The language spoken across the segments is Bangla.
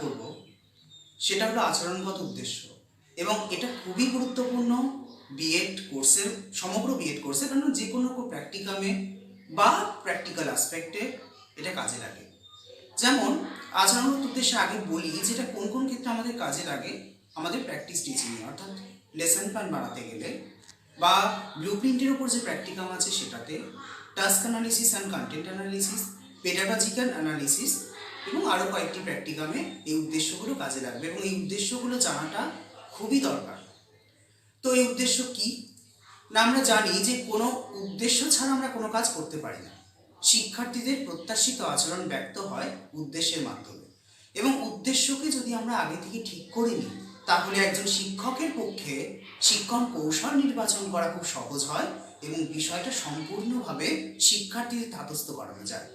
করব সেটা হলো আচরণগত উদ্দেশ্য, এবং এটা খুবই গুরুত্বপূর্ণ বিএড কোর্সের, সমগ্র বিএড কোর্সে, কারণ যে কোনো প্র্যাকটিকামে বা প্র্যাকটিক্যাল অ্যাসপেক্টে এটা কাজে লাগে। যেমন আচরণগত উদ্দেশ্যে আগে বলি যেটা কোন কোন ক্ষেত্রে আমাদের কাজে লাগে। আমাদের প্র্যাকটিস টিচিংয়ে, অর্থাৎ লেসন প্ল্যান বানাতে গেলে, বা ব্লু প্রিন্টের ওপর যে প্র্যাকটিকাম আছে সেটাতে, task analysis and content analysis, pedagogical analysis এবং আরও কয়েকটি প্র্যাকটিকামে এই উদ্দেশ্যগুলো কাজে লাগবে, এবং এই উদ্দেশ্যগুলো জানাটা খুবই দরকার। তো এই উদ্দেশ্য কি না, আমরা জানি যে কোনো উদ্দেশ্য ছাড়া আমরা কোনো কাজ করতে পারি না। শিক্ষার্থীদের প্রত্যাশিত আচরণ ব্যক্ত হয় উদ্দেশ্যের মাধ্যমে, এবং উদ্দেশ্যকে যদি আমরা আগে থেকে ঠিক করে নিই তাহলে একজন শিক্ষকের পক্ষে শিক্ষণ কৌশল নির্বাচন করা খুব সহজ হয়, এবং বিষয়টা সম্পূর্ণভাবে শিক্ষার্থীদের ধাতস্থ করানো যায়।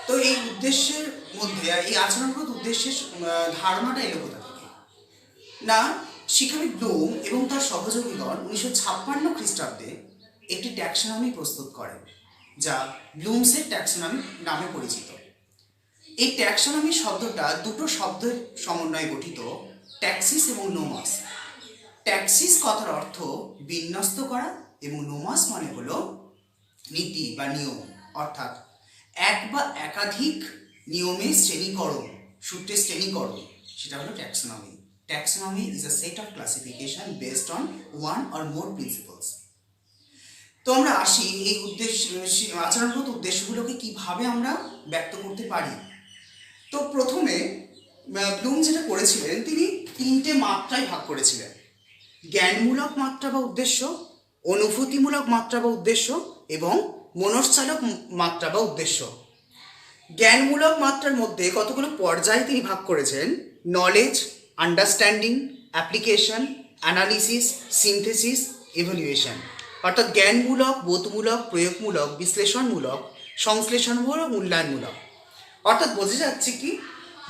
তো এই উদ্দেশ্যের মধ্যে, এই আচরণগত উদ্দেশ্যের ধারণাটা এলো কোথা থেকে না, শিক্ষাবিদ ব্লুম এবং তার সহযোগীগণ 1956 খ্রিস্টাব্দে একটি ট্যাক্সোনমি প্রস্তুত করেন, যা ব্লুমসের ট্যাক্সোনমি নামে পরিচিত। এই ট্যাক্সোনমি শব্দটা দুটো শব্দের সমন্বয়ে গঠিত, ট্যাক্সিস এবং নোমাস। ট্যাক্সিস কথার অর্থ বিন্যস্ত করা, এবং নোমাস মানে হলো নীতি বা নিয়ম, অর্থাৎ এক বা একাধিক নিয়মের শ্রেণীকরণ, সূত্রের শ্রেণীকরণ, সেটা হলো taxonomy. Taxonomy is a set of classification based on one or more principles. তো আমরা আসি এই উদ্দেশ্য, আচরণগত উদ্দেশ্যগুলোকে কিভাবে আমরা ব্যক্ত করতে পারি। তো প্রথমে ব্লুম যেটা করেছিলেন, তিনি তিনটে মাত্রায় ভাগ করেছিলেন: জ্ঞানমূলক মাত্রা বা উদ্দেশ্য, অনুভূতিমূলক মাত্রা বা উদ্দেশ্য, এবং মনশ্চালক মাত্রা বা উদ্দেশ্য। জ্ঞানমূলক মাত্রার মধ্যে কতগুলো পর্যায়ে তিনি ভাগ করেছেন: knowledge, understanding, application, analysis, synthesis, evaluation. অর্থাৎ জ্ঞানমূলক, বোধমূলক, প্রয়োগমূলক, বিশ্লেষণমূলক, সংশ্লেষণমূলক, মূল্যায়নমূলক। অর্থাৎ বোঝা যাচ্ছে কি,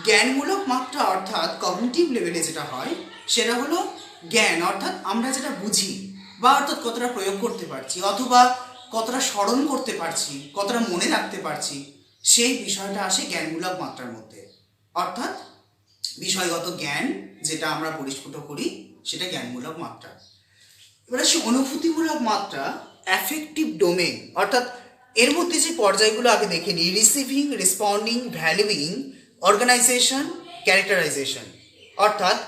জ্ঞানমূলক মাত্রা অর্থাৎ কগনিটিভ লেভেলে যেটা হয় সেটা হলো জ্ঞান, অর্থাৎ আমরা যেটা বুঝি, বা অর্থাৎ কতটা প্রয়োগ করতে পারছি, অথবা কতটা স্মরণ করতে পারছি, কতটা মনে রাখতে পারছি, সেই বিষয়টা আসে জ্ঞানমূলক মাত্রার মধ্যে। অর্থাৎ বিষয়গত জ্ঞান যেটা আমরা পরিস্ফুট করি সেটা জ্ঞানমূলক মাত্রা। এবার আসে অনুভূতিমূলক মাত্রা, অ্যাফেক্টিভ ডোমেন। অর্থাৎ এর মধ্যে যে পর্যায়গুলো আগে দেখে নিই: receiving, responding, valuing, organization, characterization. অর্থাৎ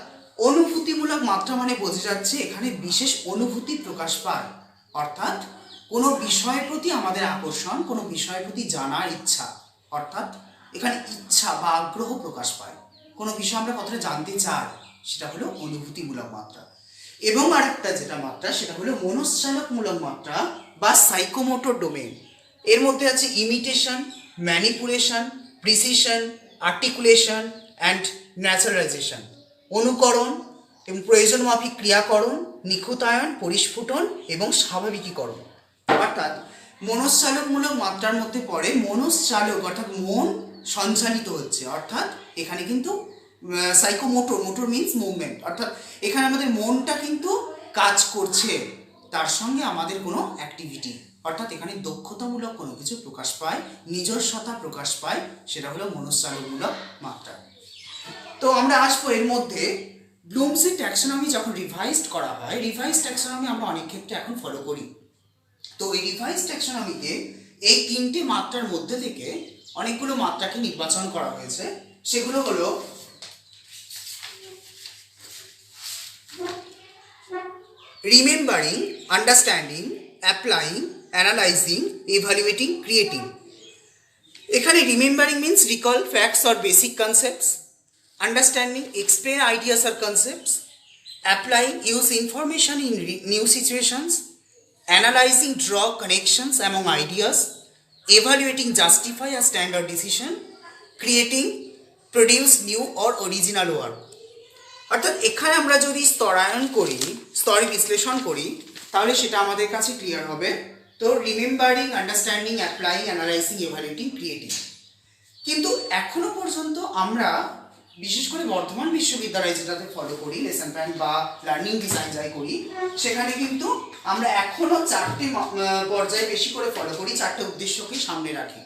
অনুভূতিমূলক মাত্রা মানে বোঝা যাচ্ছে এখানে বিশেষ অনুভূতি প্রকাশ পায়, অর্থাৎ কোনো বিষয়ের প্রতি আমাদের আকর্ষণ, কোনো বিষয়ের প্রতি জানার ইচ্ছা, অর্থাৎ এখানে ইচ্ছা বা আগ্রহ প্রকাশ পায়, কোনো বিষয় আমরা কতটা জানতে চাই, সেটা হলো অনুভূতিমূলক মাত্রা। এবং আরেকটা যেটা মাত্রা সেটা হলো মনশ্চালকমূলক মাত্রা বা সাইকোমোটর ডোমেন। এর মধ্যে আছে imitation, manipulation, precision, articulation and naturalisation. অনুকরণ এবং প্রয়োজন মাফিক ক্রিয়াকরণ, নিখুঁতায়ন, পরিস্ফুটন এবং স্বাভাবিকীকরণ। অর্থাৎ মনশ্চালকমূলক মাত্রার মধ্যে পড়ে মনশ্চালক, অর্থাৎ মন সঞ্চালিত হচ্ছে, অর্থাৎ এখানে কিন্তু সাইকোমোটর, মোটর মিনস মুভমেন্ট, অর্থাৎ এখানে আমাদের মনটা কিন্তু কাজ করছে, তার সঙ্গে আমাদের কোনো অ্যাক্টিভিটি, অর্থাৎ এখানে দক্ষতামূলক কোনো কিছু প্রকাশ পায়, নিজস্বতা প্রকাশ পায়, সেটা হলো মনশ্চালকমূলক মাত্রা। তো আমরা আসবো এর মধ্যে ব্লুমসের ট্যাক্সোনমি যখন রিভাইজড করা হয়, রিভাইজড ট্যাক্সোনমি আমরা অনেক ক্ষেত্রে এখন ফলো করি। তো এই রিভাইজড ট্যাক্সোনমিতে এই তিনটে মাত্রার মধ্যে থেকে অনেকগুলো মাত্রাকে নির্বাচন করা হয়েছে। সেগুলো হলো remembering, understanding, applying, analysing, evaluating, creating. এখানে remembering means recall facts or basic concepts, understanding explain ideas or concepts, applying use information in new situations, analysing draw connections among ideas, evaluating justify a standard decision, creating produce new or original work। অর্থাৎ এখানে আমরা যদি স্তরায়ন করি, স্তরে বিশ্লেষণ করি, তাহলে সেটা আমাদের কাছে ক্লিয়ার হবে। তো remembering, understanding, applying, analysing, evaluating, creating. কিন্তু এখনো পর্যন্ত আমরা বিশেষ করে বর্ধমান বিশ্ববিদ্যালয়ে যেটাতে ফলো করি, লেসন প্ল্যান বা লার্নিং ডিজাইন যাই করি, সেখানে কিন্তু আমরা এখনো চারটে পর্যায়ে বেশি করে ফলো করি, চারটে উদ্দেশ্যকে সামনে রাখি।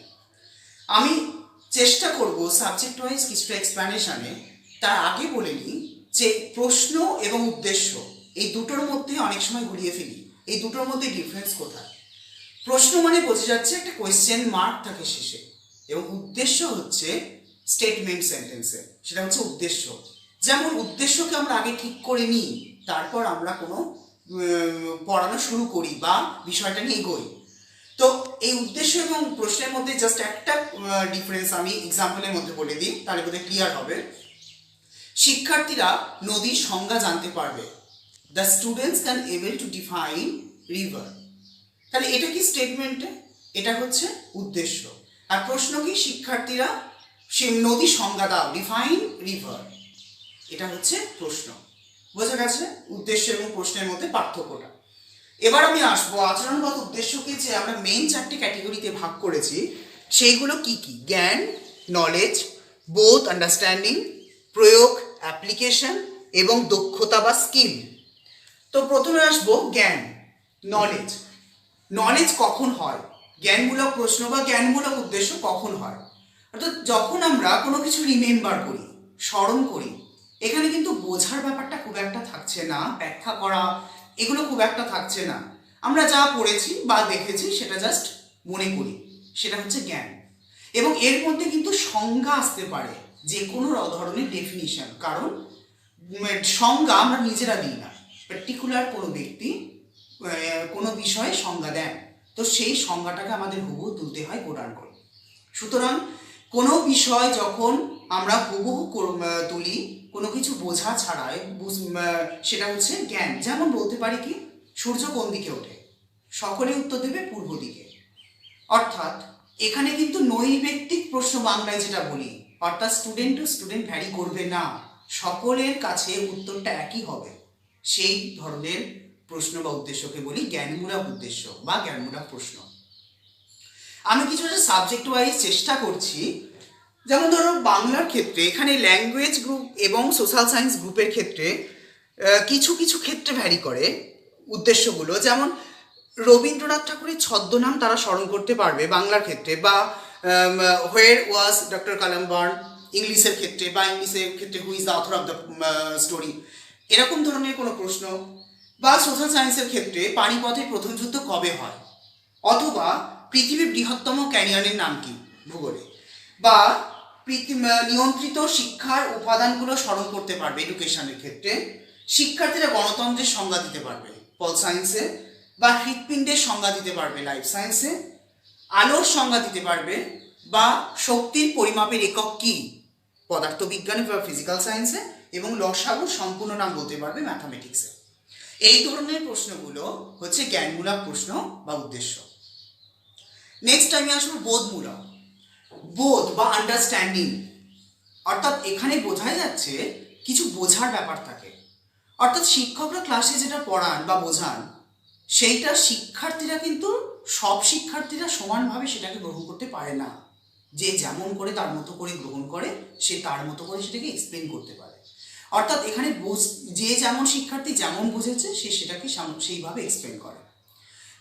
আমি চেষ্টা করব সাবজেক্ট ওয়াইজ কিছুটা এক্সপ্লানেশনে তার আগে বলে নিই যে প্রশ্ন এবং উদ্দেশ্য এই দুটোর মধ্যে অনেক সময় ঘুরিয়ে ফেলি। এই দুটোর মধ্যে ডিফারেন্স কোথায়? প্রশ্ন মানে বোঝা যাচ্ছে একটা কোয়েশ্চেন মার্ক থাকে শেষে, এবং উদ্দেশ্য হচ্ছে স্টেটমেন্ট সেন্টেন্সের, সেটা হচ্ছে উদ্দেশ্য। যেমন উদ্দেশ্যকে আমরা আগে ঠিক করে নিই, তারপর আমরা কোনো পড়ানো শুরু করি বা বিষয়টা নিয়ে এগোই। তো এই উদ্দেশ্য এবং প্রশ্নের মধ্যে জাস্ট একটা ডিফারেন্স আমি এক্সাম্পলের মধ্যে বলে দিই, তাহলে বোধহয় ক্লিয়ার হবে। শিক্ষার্থীরা নদীর সংজ্ঞা জানতে পারবে। The students can able to define river. তাহলে এটা কি স্টেটমেন্টে? এটা হচ্ছে উদ্দেশ্য। আর প্রশ্ন কি? শিক্ষার্থীরা সে নদীর সংজ্ঞা দাও, ডিফাইন রিভার। এটা হচ্ছে প্রশ্ন। বোঝা গেছে উদ্দেশ্য এবং প্রশ্নের মধ্যে পার্থক্যটা। এবার আমি আসবো আচরণগত উদ্দেশ্যকে যে আমরা মেইন 4টি ক্যাটেগরিতে ভাগ করেছি, সেইগুলো কি কি? জ্ঞান, নলেজ, বোধ, আন্ডারস্ট্যান্ডিং, প্রয়োগ, অ্যাপ্লিকেশন এবং দক্ষতা বা স্কিল। তো প্রথমে আসবো জ্ঞান, নলেজ। নলেজ কখন হয়? জ্ঞানমূলক প্রশ্ন বা জ্ঞানমূলক উদ্দেশ্য কখন হয়? অর্থাৎ যখন আমরা কোনো কিছু রিমেম্বার করি, স্মরণ করি। এখানে কিন্তু বোঝার ব্যাপারটা খুব একটা থাকছে না, ব্যাখ্যা করা এগুলো খুব একটা থাকছে না। আমরা যা পড়েছি বা দেখেছি সেটা জাস্ট মনে করি, সেটা হচ্ছে জ্ঞান। এবং এর মধ্যে কিন্তু সংজ্ঞা আসতে পারে, যে কোনো ধরনের ডেফিনিশন, কারণ সংজ্ঞা আমরা নিজেরা দিই না, পার্টিকুলার কোনো ব্যক্তি কোনো বিষয়ে সংজ্ঞা দেন, তো সেই সংজ্ঞাটাকে আমাদের হুবহু তুলতে হয় কোরআন করে। সুতরাং কোনো বিষয় যখন আমরা হুবহু তুলি, কোনো কিছু বোঝা ছাড়াই, সেটা হচ্ছে জ্ঞান। যেমন বলতে পারি কি, সূর্য কোন দিকে ওঠে? সকলে উত্তর দেবে পূর্ব দিকে। অর্থাৎ এখানে কিন্তু নৈর্ব্যক্তিক প্রশ্ন বাংলায় যেটা বলি, অর্থাৎ স্টুডেন্ট টু স্টুডেন্ট ভ্যারি করবে না, সকলের কাছে উত্তরটা একই হবে। সেই ধরনের প্রশ্ন বা উদ্দেশ্যকে বলি জ্ঞানমূলক উদ্দেশ্য বা জ্ঞানমূলক প্রশ্ন। আমি কিছুটা সাবজেক্ট ওয়াইজ চেষ্টা করছি। যেমন ধরো বাংলার ক্ষেত্রে এখানে ল্যাঙ্গুয়েজ গ্রুপ এবং সোশ্যাল সায়েন্স গ্রুপের ক্ষেত্রে কিছু কিছু ক্ষেত্রে ভ্যারি করে উদ্দেশ্যগুলো। যেমন রবীন্দ্রনাথ ঠাকুরের ছদ্মনাম তারা স্মরণ করতে পারবে বাংলার ক্ষেত্রে, বা হোয়ার ওয়াজ ডক্টর কালাম বার্ন ইংলিশের ক্ষেত্রে, বা ইংলিশের ক্ষেত্রে who is the author of the story, এরকম ধরনের কোনো প্রশ্ন। বা সোশ্যাল সায়েন্সের ক্ষেত্রে পানিপথের প্রথম যুদ্ধ কবে হয়, অথবা পৃথিবীর বৃহত্তম ক্যানিয়নের নাম কি ভূগোলে, বা নিয়ন্ত্রিত শিক্ষার উপাদানগুলো স্মরণ করতে পারবে এডুকেশনের ক্ষেত্রে। শিক্ষার্থীরা গণতন্ত্রের সংজ্ঞা দিতে পারবে পল সায়েন্সে, বা হৃৎপিণ্ডের সংজ্ঞা দিতে পারবে লাইফ সায়েন্সে, আলোর সংজ্ঞা দিতে পারবে, বা শক্তির পরিমাপের একক কি পদার্থবিজ্ঞানে বা ফিজিক্যাল সায়েন্সে, এবং লসাগুর সম্পূর্ণ নাম বলতে পারবে ম্যাথামেটিক্সে। এই ধরনের প্রশ্নগুলো হচ্ছে জ্ঞানমূলক প্রশ্ন বা উদ্দেশ্য। নেক্সট আমি আসবো বোধমূলক। বোধ বা আন্ডারস্ট্যান্ডিং, অর্থাৎ এখানে বোঝাই যাচ্ছে কিছু বোঝার ব্যাপার থাকে। অর্থাৎ শিক্ষকরা ক্লাসে যেটা পড়ান বা বোঝান, সেইটা শিক্ষার্থীরা কিন্তু সব শিক্ষার্থীরা সমানভাবে সেটাকে গ্রহণ করতে পারে না। যে যেমন করে তার মতো করে গ্রহণ করে, সে তার মতো করে সেটাকে এক্সপ্লেন করতে পারে। অর্থাৎ এখানে যে যেমন শিক্ষার্থী যেমন বুঝেছে সে সেটাকে সেইভাবে এক্সপ্লেন করে।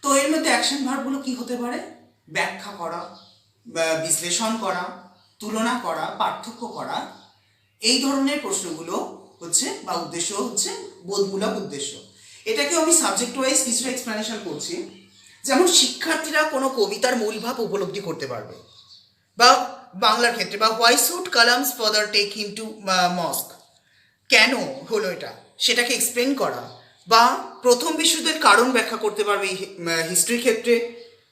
তো এর মধ্যে অ্যাকশন ভার্বগুলো কি হতে পারে? ব্যাখ্যা করা, বিশ্লেষণ করা, তুলনা করা, পার্থক্য করা। এই ধরনের প্রশ্নগুলো হচ্ছে বা উদ্দেশ্য হচ্ছে বোধমূলক উদ্দেশ্য। এটাকেও আমি সাবজেক্ট ওয়াইজ কিছুটা এক্সপ্লেনেশন করছি। যেমন শিক্ষার্থীরা কোনো কবিতার মূল ভাব উপলব্ধি করতে পারবে, বা বাংলার ক্ষেত্রে বা why should Kalam's father take him to mosque, কেন হলো এটা সেটাকে এক্সপ্লেন করা, বা প্রথম বিশ্বযুদ্ধের কারণ ব্যাখ্যা করতে পারবে হিস্ট্রির ক্ষেত্রে।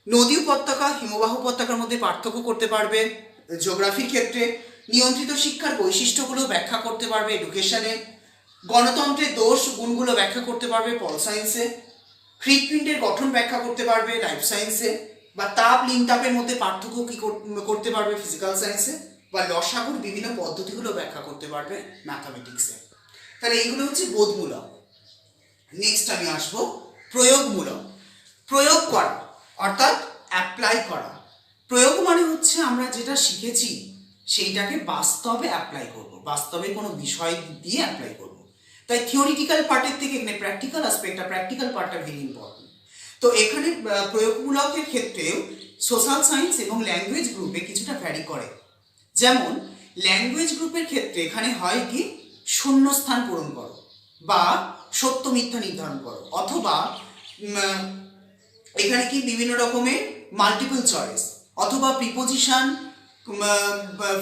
নদী উপত্যকা হিমবাহ উপত্যকার মধ্যে পার্থক্য করতে পারবে জিওগ্রাফির ক্ষেত্রে। নিয়ন্ত্রিত শিক্ষার বৈশিষ্ট্যগুলো ব্যাখ্যা করতে পারবে এডুকেশনে। গণতন্ত্রের দোষ গুণগুলো ব্যাখ্যা করতে পারবে পল সায়েন্সে। হৃৎপিণ্ডের গঠন ব্যাখ্যা করতে পারবে লাইফ সায়েন্সে, বা তাপ লিঙ্কতাপের মধ্যে পার্থক্য কি করতে পারবে ফিজিক্যাল সায়েন্সে, বা লসাগুর বিভিন্ন পদ্ধতিগুলো ব্যাখ্যা করতে পারবে ম্যাথামেটিক্সে। তাহলে এইগুলো হচ্ছে বোধমূলক। নেক্সট আমি আসবো প্রয়োগমূলক। প্রয়োগ করা অর্থাৎ অ্যাপ্লাই করা। প্রয়োগ মানে হচ্ছে আমরা যেটা শিখেছি সেইটাকে বাস্তবে অ্যাপ্লাই করব, বাস্তবে কোনো বিষয় দিয়ে অ্যাপ্লাই করব। তাই থিওরিটিক্যাল পার্টের থেকে এখানে প্র্যাকটিক্যাল অ্যাসপেক্টটা, প্র্যাকটিক্যাল পার্টটা ভেরি ইম্পর্টেন্ট। তো এখানে প্রয়োগমূলকের ক্ষেত্রেও সোশ্যাল সায়েন্স এবং ল্যাঙ্গুয়েজ গ্রুপে কিছুটা ভ্যারি করে। যেমন ল্যাঙ্গুয়েজ গ্রুপের ক্ষেত্রে এখানে হয় কি শূন্যস্থান পূরণ করো বা সত্য মিথ্যা নির্ধারণ করো, অথবা এখানে কি বিভিন্ন রকমের মাল্টিপল চয়েস, অথবা preposition,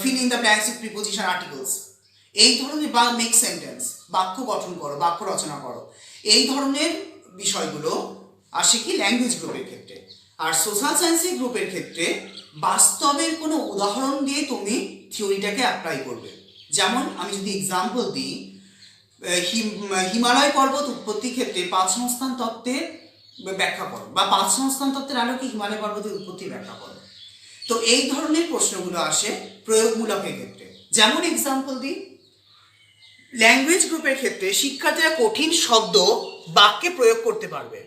feel in the blanks with preposition articles, এই ধরনের, বা মেক সেন্টেন্স, বাক্য গঠন করো, বাক্য রচনা করো, এই ধরনের বিষয়গুলো আসে কি ল্যাঙ্গুয়েজ গ্রুপের ক্ষেত্রে। আর সোশ্যাল সায়েন্সের গ্রুপের ক্ষেত্রে বাস্তবের কোনো উদাহরণ দিয়ে তুমি থিওরিটাকে অ্যাপ্লাই করবে। যেমন আমি যদি এক্সাম্পল দিই, হিমালয় পর্বত উৎপত্তির ক্ষেত্রে পাঁচ সংস্থান তত্ত্বের ব্যাখ্যা করো, বা পাঁচ সংস্থান তত্ত্বের আলোকে হিমালয় পর্বতের উৎপত্তির ব্যাখ্যা করো। তো এই ধরনের প্রশ্নগুলো আসে প্রয়োগমূলকের ক্ষেত্রে। যেমন এক্সাম্পল দিই, ল্যাঙ্গুয়েজ গ্রুপের ক্ষেত্রে শিক্ষার্থীরা কঠিন শব্দ বাক্যে প্রয়োগ করতে পারবে,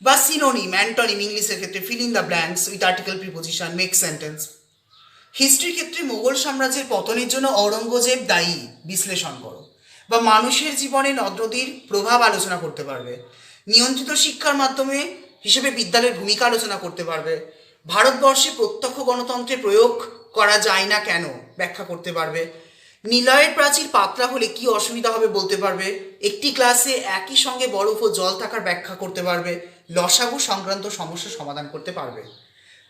বা সিনোনিম, অ্যান্টনিম ইংলিশের ক্ষেত্রে fill in the blanks with article, preposition, make sentence. হিস্ট্রির ক্ষেত্রে মোগল সাম্রাজ্যের পতনের জন্য ঔরঙ্গজেব দায়ী বিশ্লেষণ করো, বা মানুষের জীবনে নদ নদীর প্রভাব আলোচনা করতে পারবে। নিয়ন্ত্রিত শিক্ষার মাধ্যমে হিসেবে বিদ্যালয়ের ভূমিকা আলোচনা করতে পারবে। ভারতবর্ষে প্রত্যক্ষ গণতন্ত্রে প্রয়োগ করা যায় না কেন ব্যাখ্যা করতে পারবে। নিলয়ের প্রাচীর পাতলা হলে কি অসুবিধা হবে বলতে পারবে। একটি ক্লাসে একই সঙ্গে বরফ ও জল থাকার ব্যাখ্যা করতে পারবে। লসাগু সংক্রান্ত সমস্যা সমাধান করতে পারবে।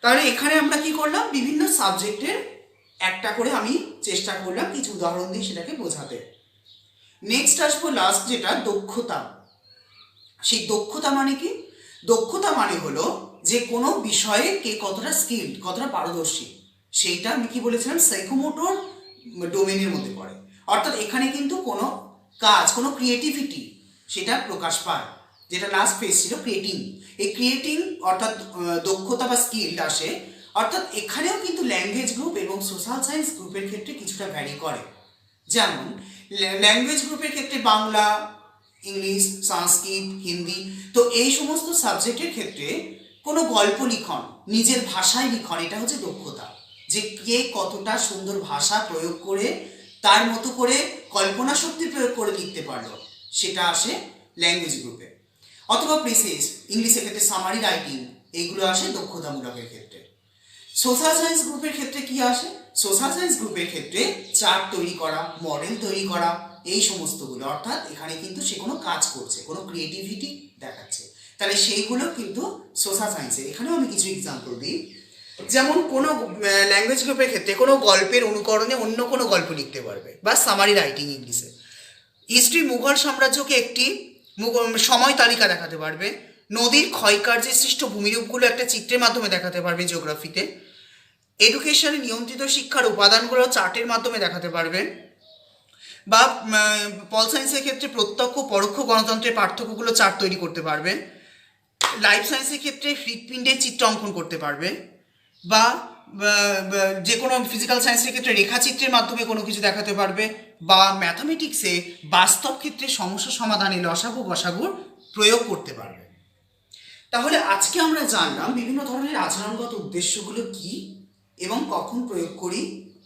তাহলে এখানে আমরা কি করলাম, বিভিন্ন সাবজেক্টের একটা করে আমি চেষ্টা করলাম কিছু উদাহরণ দিয়ে সেটাকে বোঝাতে। নেক্সট আসবো লাস্ট, যেটা দক্ষতা। সেই দক্ষতা মানে কি? দক্ষতা মানে হলো যে কোনো বিষয়ে কে কতটা স্কিল্ড, কতটা পারদর্শী, সেইটা আমি কি বলেছিলাম, সাইকোমোটর ডোমেনের মধ্যে পড়ে। অর্থাৎ এখানে কিন্তু কোনো কাজ, কোনো ক্রিয়েটিভিটি সেটা প্রকাশ পায়, যেটা লাস্ট ফেজ ছিল ক্রিয়েটিং। এই ক্রিয়েটিং অর্থাৎ দক্ষতা বা স্কিল আসে। অর্থাৎ এখানেও কিন্তু ল্যাঙ্গুয়েজ গ্রুপ এবং সোশ্যাল সায়েন্স গ্রুপের ক্ষেত্রে কিছুটা ভ্যারি করে। যেমন ল্যাঙ্গুয়েজ গ্রুপের ক্ষেত্রে বাংলা, ইংলিশ, সংস্কৃত, হিন্দি, তো এই সমস্ত সাবজেক্টের ক্ষেত্রে কোনো গল্প লিখন, নিজের ভাষায় লিখন, এটা হচ্ছে দক্ষতা। যে কে কতটা সুন্দর ভাষা প্রয়োগ করে তার মতো করে কল্পনা শক্তি প্রয়োগ করে লিখতে পারলো, সেটা আসে ল্যাঙ্গুয়েজ গ্রুপে। অথবা প্রেসেজ, ইংলিশের ক্ষেত্রে সামারি রাইটিং, এইগুলো আসে দক্ষতামূলকের ক্ষেত্রে। সোশ্যাল সায়েন্স গ্রুপের ক্ষেত্রে কি আসে? সোশ্যাল সায়েন্স গ্রুপের ক্ষেত্রে চার্ট তৈরি করা, মডেল তৈরি করা, এই সমস্তগুলো। অর্থাৎ এখানে কিন্তু সে কোনো কাজ করছে, কোনো ক্রিয়েটিভিটি দেখাচ্ছে, তাহলে সেইগুলো কিন্তু সোশ্যাল সায়েন্সে। এখানেও আমি কিছু এক্সাম্পল দিই। যেমন কোনো ল্যাঙ্গুয়েজ গ্রুপের ক্ষেত্রে কোনো গল্পের অনুকরণে অন্য কোনো গল্প লিখতে পারবে, বা সামারি রাইটিং ইংলিশে। হিস্ট্রি, মুঘল সাম্রাজ্যকে একটি সময় তালিকা দেখাতে পারবে। নদীর ক্ষয়কার্যে সৃষ্ট ভূমিরূপগুলো একটা চিত্রের মাধ্যমে দেখাতে পারবে জিওগ্রাফিতে। এডুকেশনে নিয়ন্ত্রিত শিক্ষার উপাদানগুলো চার্টের মাধ্যমে দেখাতে পারবে। বা পল সায়েন্সের ক্ষেত্রে প্রত্যক্ষ পরোক্ষ গণতন্ত্রের পার্থক্যগুলো চার্ট তৈরি করতে পারবে। লাইফ সায়েন্সের ক্ষেত্রে হৃৎপিণ্ডের চিত্র অঙ্কন করতে পারবে। বা যে কোনো ফিজিক্যাল সায়েন্সের ক্ষেত্রে রেখাচিত্রের মাধ্যমে কোনো কিছু দেখাতে পারবে। বা ম্যাথামেটিক্সে বাস্তব ক্ষেত্রে সমস্যা সমাধানে লসাগু গসাগুর প্রয়োগ করতে পারবে। তাহলে আজকে আমরা জানলাম বিভিন্ন ধরনের আচরণগত উদ্দেশ্যগুলো কি এবং কখন প্রয়োগ করি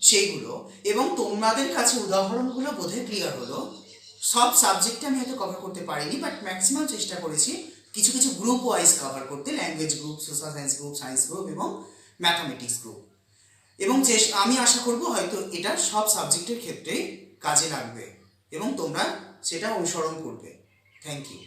সেইগুলো, এবং তোমাদের কাছে উদাহরণগুলো বোধহয় ক্লিয়ার হলো। সব সাবজেক্টে আমি হয়তো কভার করতে পারিনি, বাট ম্যাক্সিমাম চেষ্টা করেছি কিছু কিছু গ্রুপ ওয়াইজ কভার করতে, language group, social science group, science group এবং ম্যাথামেটিক্স গ্রুপ। এবং আমি আশা করব হয়তো এটা সব সাবজেক্টের ক্ষেত্রেই কাজে লাগবে এবং তোমরা সেটা অনুসরণ করবে। Thank you.